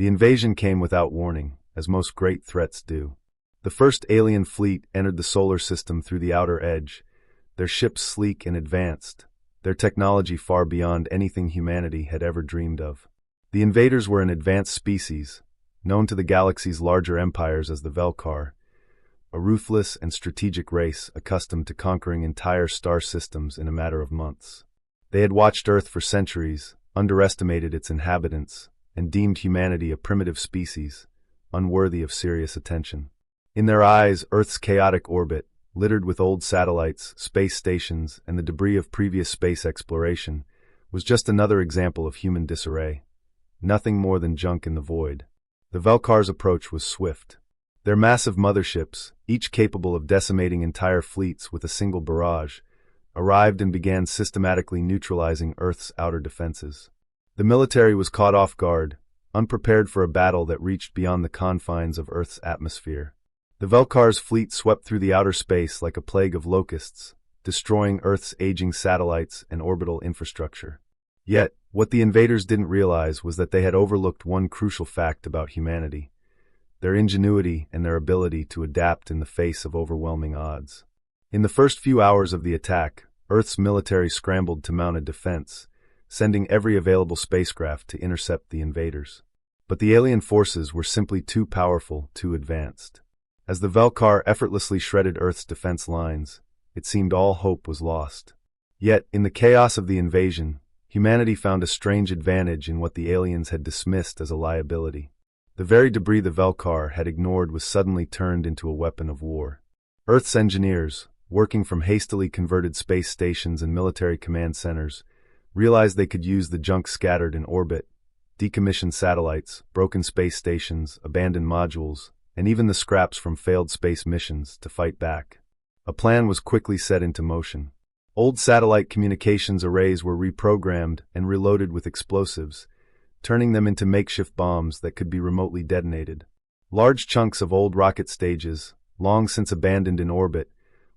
The invasion came without warning, as most great threats do. The first alien fleet entered the solar system through the outer edge, their ships sleek and advanced, their technology far beyond anything humanity had ever dreamed of. The invaders were an advanced species, known to the galaxy's larger empires as the Velkar, a ruthless and strategic race accustomed to conquering entire star systems in a matter of months. They had watched Earth for centuries, underestimated its inhabitants, and deemed humanity a primitive species, unworthy of serious attention. In their eyes, Earth's chaotic orbit, littered with old satellites, space stations, and the debris of previous space exploration, was just another example of human disarray. Nothing more than junk in the void. The Velkar's approach was swift. Their massive motherships, each capable of decimating entire fleets with a single barrage, arrived and began systematically neutralizing Earth's outer defenses. The military was caught off guard, unprepared for a battle that reached beyond the confines of Earth's atmosphere. The Velkar's fleet swept through the outer space like a plague of locusts, destroying Earth's aging satellites and orbital infrastructure. Yet, what the invaders didn't realize was that they had overlooked one crucial fact about humanity: their ingenuity and their ability to adapt in the face of overwhelming odds. In the first few hours of the attack, Earth's military scrambled to mount a defense, sending every available spacecraft to intercept the invaders. But the alien forces were simply too powerful, too advanced. As the Velkar effortlessly shredded Earth's defense lines, it seemed all hope was lost. Yet, in the chaos of the invasion, humanity found a strange advantage in what the aliens had dismissed as a liability. The very debris the Velkar had ignored was suddenly turned into a weapon of war. Earth's engineers, working from hastily converted space stations and military command centers, realized they could use the junk scattered in orbit, decommissioned satellites, broken space stations, abandoned modules, and even the scraps from failed space missions to fight back. A plan was quickly set into motion. Old satellite communications arrays were reprogrammed and reloaded with explosives, turning them into makeshift bombs that could be remotely detonated. Large chunks of old rocket stages, long since abandoned in orbit,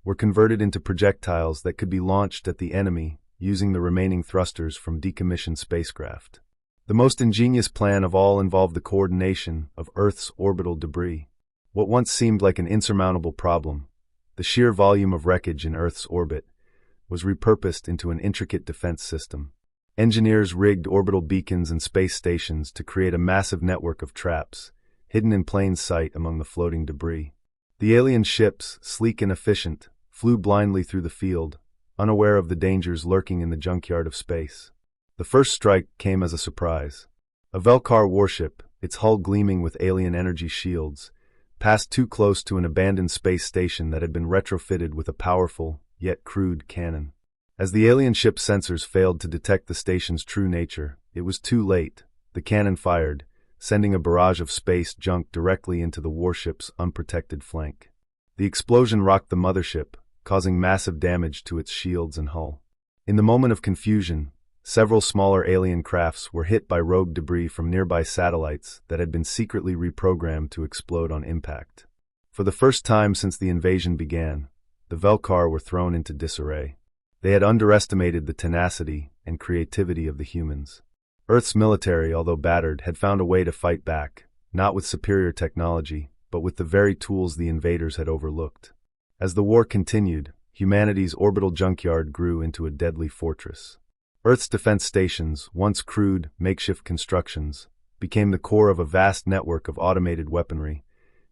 were converted into projectiles that could be launched at the enemy using the remaining thrusters from decommissioned spacecraft. The most ingenious plan of all involved the coordination of Earth's orbital debris. What once seemed like an insurmountable problem, the sheer volume of wreckage in Earth's orbit, was repurposed into an intricate defense system. Engineers rigged orbital beacons and space stations to create a massive network of traps, hidden in plain sight among the floating debris. The alien ships, sleek and efficient, flew blindly through the field, unaware of the dangers lurking in the junkyard of space. The first strike came as a surprise. A Velkar warship, its hull gleaming with alien energy shields, passed too close to an abandoned space station that had been retrofitted with a powerful, yet crude, cannon. As the alien ship's sensors failed to detect the station's true nature, it was too late. The cannon fired, sending a barrage of space junk directly into the warship's unprotected flank. The explosion rocked the mothership, causing massive damage to its shields and hull. In the moment of confusion, several smaller alien crafts were hit by rogue debris from nearby satellites that had been secretly reprogrammed to explode on impact. For the first time since the invasion began, the Velkar were thrown into disarray. They had underestimated the tenacity and creativity of the humans. Earth's military, although battered, had found a way to fight back, not with superior technology, but with the very tools the invaders had overlooked. As the war continued, humanity's orbital junkyard grew into a deadly fortress. Earth's defense stations, once crude, makeshift constructions, became the core of a vast network of automated weaponry,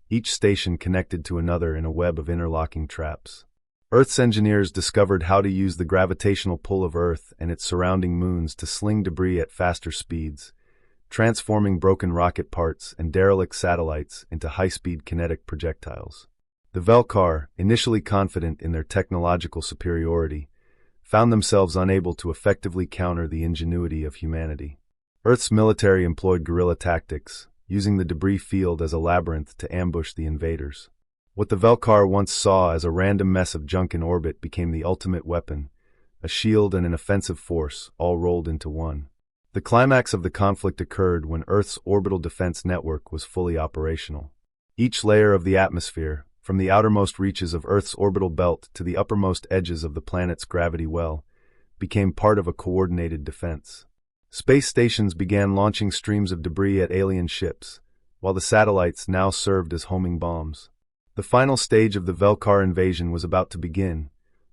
each station connected to another in a web of interlocking traps. Earth's engineers discovered how to use the gravitational pull of Earth and its surrounding moons to sling debris at faster speeds, transforming broken rocket parts and derelict satellites into high-speed kinetic projectiles. The Velkar, initially confident in their technological superiority, found themselves unable to effectively counter the ingenuity of humanity. Earth's military employed guerrilla tactics, using the debris field as a labyrinth to ambush the invaders. What the Velkar once saw as a random mess of junk in orbit became the ultimate weapon, a shield and an offensive force, all rolled into one. The climax of the conflict occurred when Earth's orbital defense network was fully operational. Each layer of the atmosphere, from the outermost reaches of Earth's orbital belt to the uppermost edges of the planet's gravity well, became part of a coordinated defense. Space stations began launching streams of debris at alien ships, while the satellites now served as homing bombs. The final stage of the Velkar invasion was about to begin,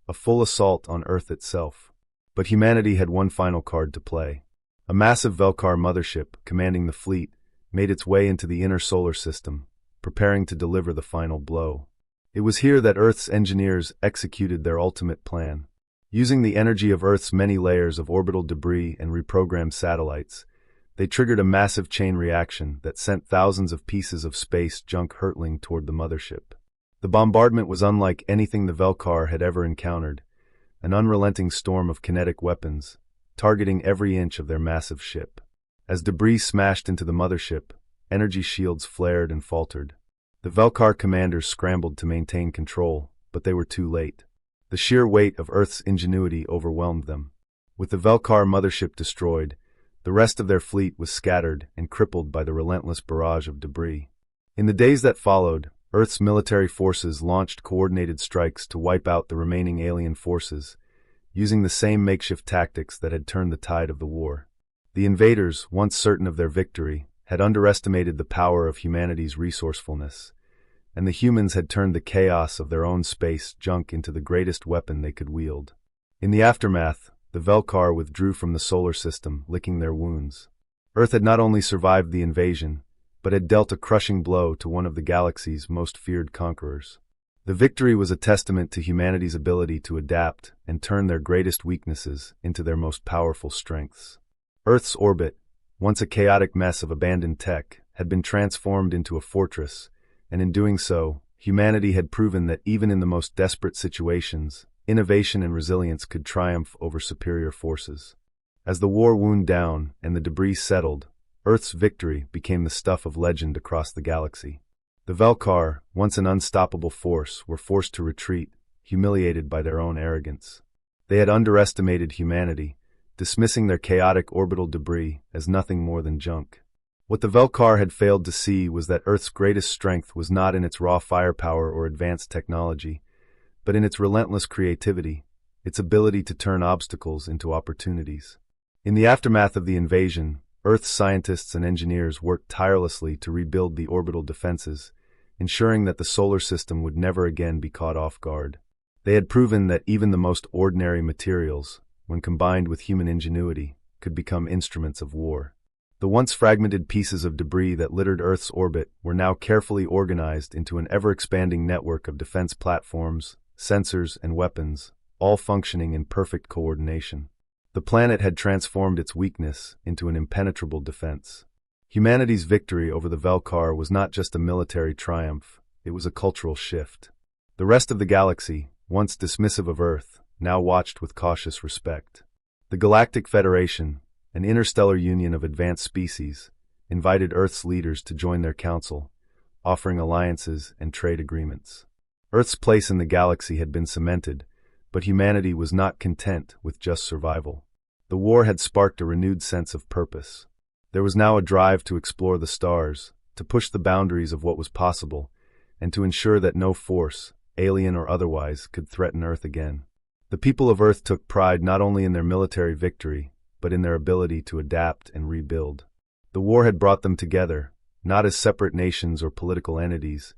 a full assault on Earth itself. But humanity had one final card to play. A massive Velkar mothership, commanding the fleet, made its way into the inner solar system, preparing to deliver the final blow. It was here that Earth's engineers executed their ultimate plan. Using the energy of Earth's many layers of orbital debris and reprogrammed satellites, they triggered a massive chain reaction that sent thousands of pieces of space junk hurtling toward the mothership. The bombardment was unlike anything the Velkar had ever encountered, an unrelenting storm of kinetic weapons, targeting every inch of their massive ship. As debris smashed into the mothership, energy shields flared and faltered. The Velkar commanders scrambled to maintain control, but they were too late. The sheer weight of Earth's ingenuity overwhelmed them. With the Velkar mothership destroyed, the rest of their fleet was scattered and crippled by the relentless barrage of debris. In the days that followed, Earth's military forces launched coordinated strikes to wipe out the remaining alien forces, using the same makeshift tactics that had turned the tide of the war. The invaders, once certain of their victory, had underestimated the power of humanity's resourcefulness, and the humans had turned the chaos of their own space junk into the greatest weapon they could wield. In the aftermath, the Velkar withdrew from the solar system, licking their wounds. Earth had not only survived the invasion, but had dealt a crushing blow to one of the galaxy's most feared conquerors. The victory was a testament to humanity's ability to adapt and turn their greatest weaknesses into their most powerful strengths. Earth's orbit, once a chaotic mess of abandoned tech, had been transformed into a fortress, and in doing so, humanity had proven that even in the most desperate situations, innovation and resilience could triumph over superior forces. As the war wound down and the debris settled, Earth's victory became the stuff of legend across the galaxy. The Velkar, once an unstoppable force, were forced to retreat, humiliated by their own arrogance. They had underestimated humanity, dismissing their chaotic orbital debris as nothing more than junk. What the Velkar had failed to see was that Earth's greatest strength was not in its raw firepower or advanced technology, but in its relentless creativity, its ability to turn obstacles into opportunities. In the aftermath of the invasion, Earth's scientists and engineers worked tirelessly to rebuild the orbital defenses, ensuring that the solar system would never again be caught off guard. They had proven that even the most ordinary materials, when combined with human ingenuity, could become instruments of war. The once fragmented pieces of debris that littered Earth's orbit were now carefully organized into an ever-expanding network of defense platforms, sensors, and weapons, all functioning in perfect coordination. The planet had transformed its weakness into an impenetrable defense. Humanity's victory over the Velkar was not just a military triumph, it was a cultural shift. The rest of the galaxy, once dismissive of Earth, now watched with cautious respect. The Galactic Federation, an interstellar union of advanced species, invited Earth's leaders to join their council, offering alliances and trade agreements. Earth's place in the galaxy had been cemented, but humanity was not content with just survival. The war had sparked a renewed sense of purpose. There was now a drive to explore the stars, to push the boundaries of what was possible, and to ensure that no force, alien or otherwise, could threaten Earth again. The people of Earth took pride not only in their military victory, but in their ability to adapt and rebuild. The war had brought them together, not as separate nations or political entities,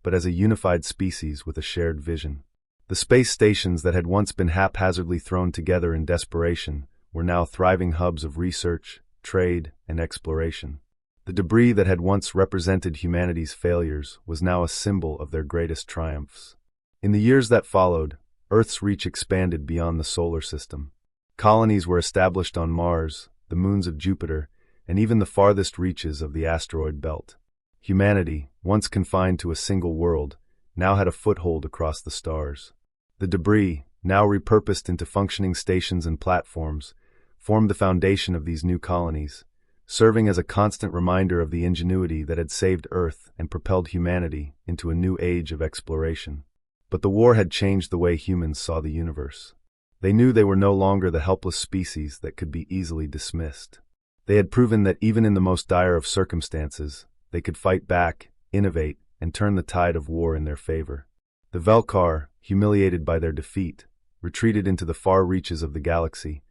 but as a unified species with a shared vision. The space stations that had once been haphazardly thrown together in desperation were now thriving hubs of research, trade, and exploration. The debris that had once represented humanity's failures was now a symbol of their greatest triumphs. In the years that followed, Earth's reach expanded beyond the solar system. Colonies were established on Mars, the moons of Jupiter, and even the farthest reaches of the asteroid belt. Humanity, once confined to a single world, now had a foothold across the stars. The debris, now repurposed into functioning stations and platforms, formed the foundation of these new colonies, serving as a constant reminder of the ingenuity that had saved Earth and propelled humanity into a new age of exploration. But the war had changed the way humans saw the universe. They knew they were no longer the helpless species that could be easily dismissed. They had proven that even in the most dire of circumstances, they could fight back, innovate, and turn the tide of war in their favor. The Velkar, humiliated by their defeat, retreated into the far reaches of the galaxy,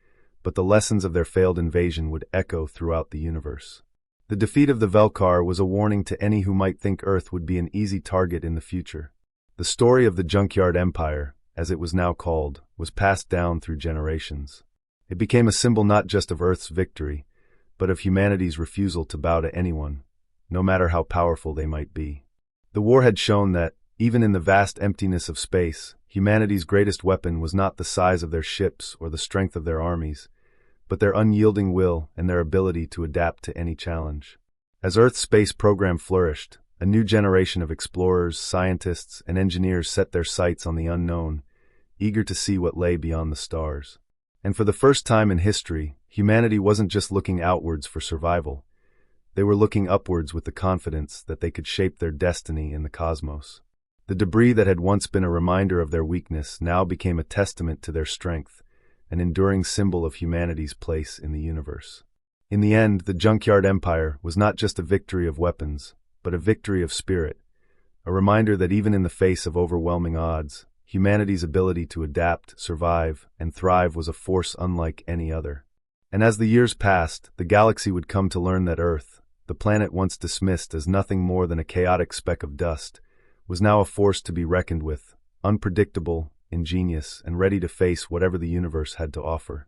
but the lessons of their failed invasion would echo throughout the universe. The defeat of the Velkar was a warning to any who might think Earth would be an easy target in the future. The story of the Junkyard Empire, as it was now called, was passed down through generations. It became a symbol not just of Earth's victory, but of humanity's refusal to bow to anyone, no matter how powerful they might be. The war had shown that, even in the vast emptiness of space, humanity's greatest weapon was not the size of their ships or the strength of their armies, but their unyielding will and their ability to adapt to any challenge. As Earth's space program flourished, a new generation of explorers, scientists, and engineers set their sights on the unknown, eager to see what lay beyond the stars. And for the first time in history, humanity wasn't just looking outwards for survival. They were looking upwards with the confidence that they could shape their destiny in the cosmos. The debris that had once been a reminder of their weakness now became a testament to their strength, an enduring symbol of humanity's place in the universe. In the end, the Junkyard Empire was not just a victory of weapons, but a victory of spirit, a reminder that even in the face of overwhelming odds, humanity's ability to adapt, survive, and thrive was a force unlike any other. And as the years passed, the galaxy would come to learn that Earth, the planet once dismissed as nothing more than a chaotic speck of dust, was now a force to be reckoned with, unpredictable, ingenious, and ready to face whatever the universe had to offer.